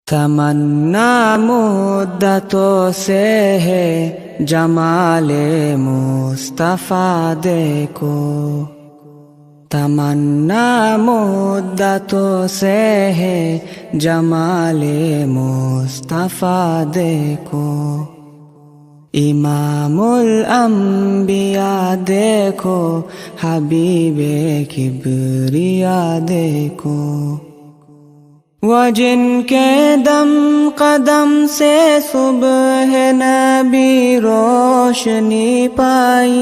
تمنا مدتوں سے ہے جمال مصطفیٰ دیکھو، تمنا مدتوں سے ہے جمال مصطفیٰ دیکھو، امام الانبیاء دیکھو، حبیب کبریا دیکھو، وہ جن کے دم قدم سے صبح نبی روشنی پائی،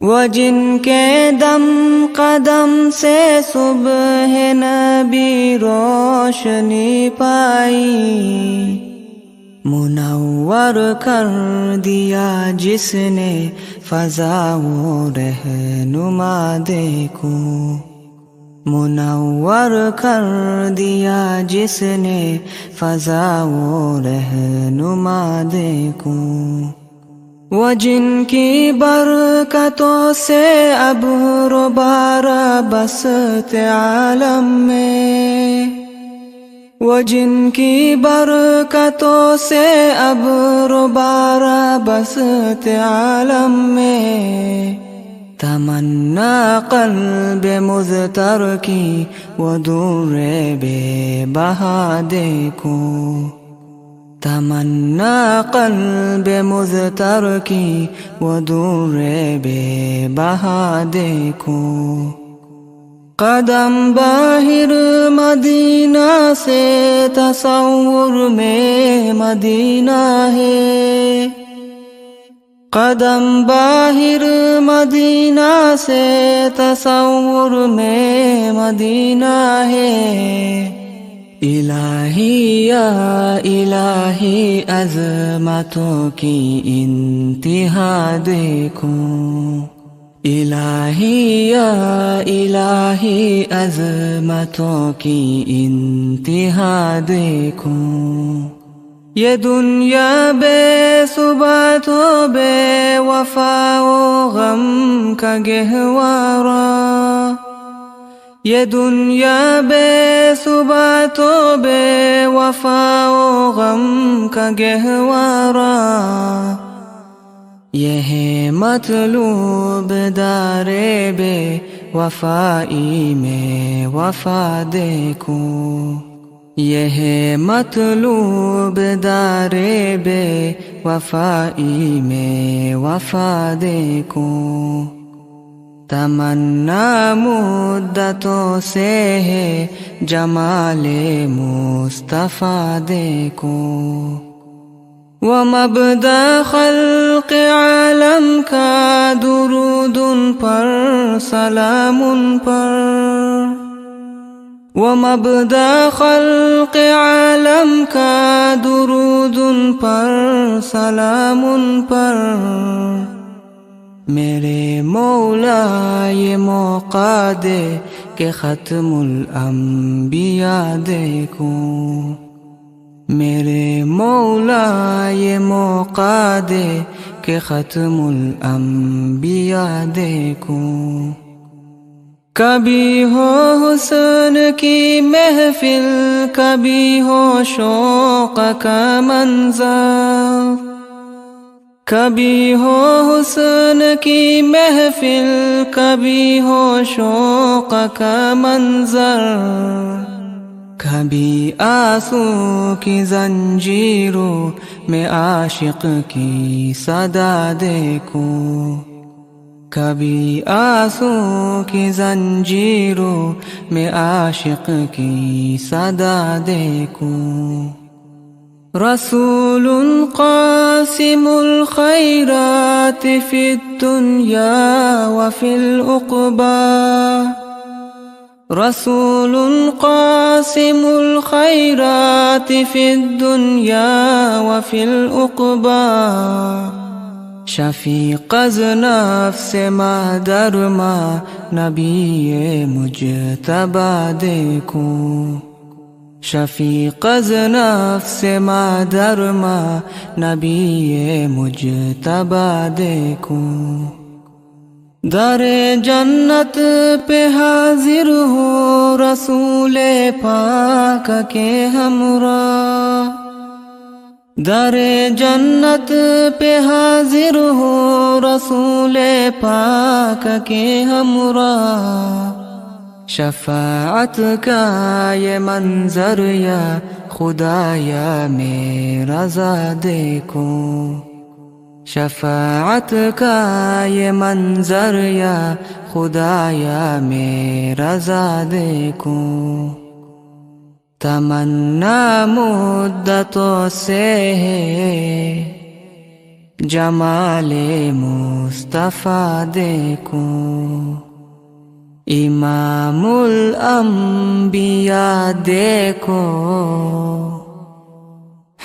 وہ جن کے دم قدم سے صبح نبی روشنی پائی، منور کر دیا جس نے فضا و رہنما دیکھو، منور کر دیا جس نے فضا و رہنما دیکھو، وہ جن کی برکتوں سے ابر و بارہ بسط عالم میں، وہ جن کی برکتوں سے ابر و بارہ بسط عالم میں، تمنا قلب مضطر کی وہ دور بے بہا دیکھو، تمنا قلب مضطر کی وہ دور بے بہا دیکھو، قدم باہر مدینہ سے تصور میں مدینہ ہے، قدم باہر مدینہ سے تصور میں مدینہ ہے، الہی یا الہی عظمتوں کی انتہا دیکھو، الہی یا الہی عظمتوں کی انتہا دیکھو، یہ دنیا بے ثبات و بے وفا و غم کا گہوارہ، یہ دنیا بے ثبات و بے وفا و غم کا گہوارہ، یہ ہے مطلوب دار بے وفائی میں وفا دیکھو، یہ ہے مطلوب دار بے وفائی میں وفا دیکھو، تمنا مدتوں سے ہے جمال مصطفیٰ دیکھو، وہ مبدأ خلق عالم کا درود ان پر سلام ان پر، وہ مبدأ خلق عالم کا درود ان پر سلام ان پر، میرے مولا یہ موقع دے کہ ختم الانبیاء دیکھو، میرے مولا یہ موقع دے کہ ختم الانبیاء دیکھو، کبھی ہو حسن کی محفل، کبھی ہو شوق کا منظر، کبھی ہو حسن کی محفل، کبھی ہو شوق کا منظر، کبھی آنسو کی زنجیروں میں عاشق کی صدا دیکھو، کبھی آنسو کی زنجیروں میں عاشق کی صدا دیکھو، رسول قاسم الخیرات فی الدنیا وفی العقبی، رسول قاسم الخیرات فی الدنیا وفی العقبی، شفیق از نفس مادر ماں نبی مجتبیٰ دیکھو، شفیق از نفس مادر ماں نبی مجتبیٰ دیکھو، در جنت پہ حاضر ہو رسول پاک کے ہمراہ، در جنت پہ حاضر ہو رسول پاک کے ہمراہ، شفاعت کا یہ منظر یا خدایا میرا ذا دیکھو، شفاعت کا یہ منظر یا خدایا میرا ذا دیکھو، تمنا مدتوں سے ہے جمال مصطفیٰ دیکھوں، امام الانبیاء دیکھو،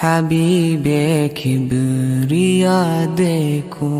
حبیب کبریا دیکھو۔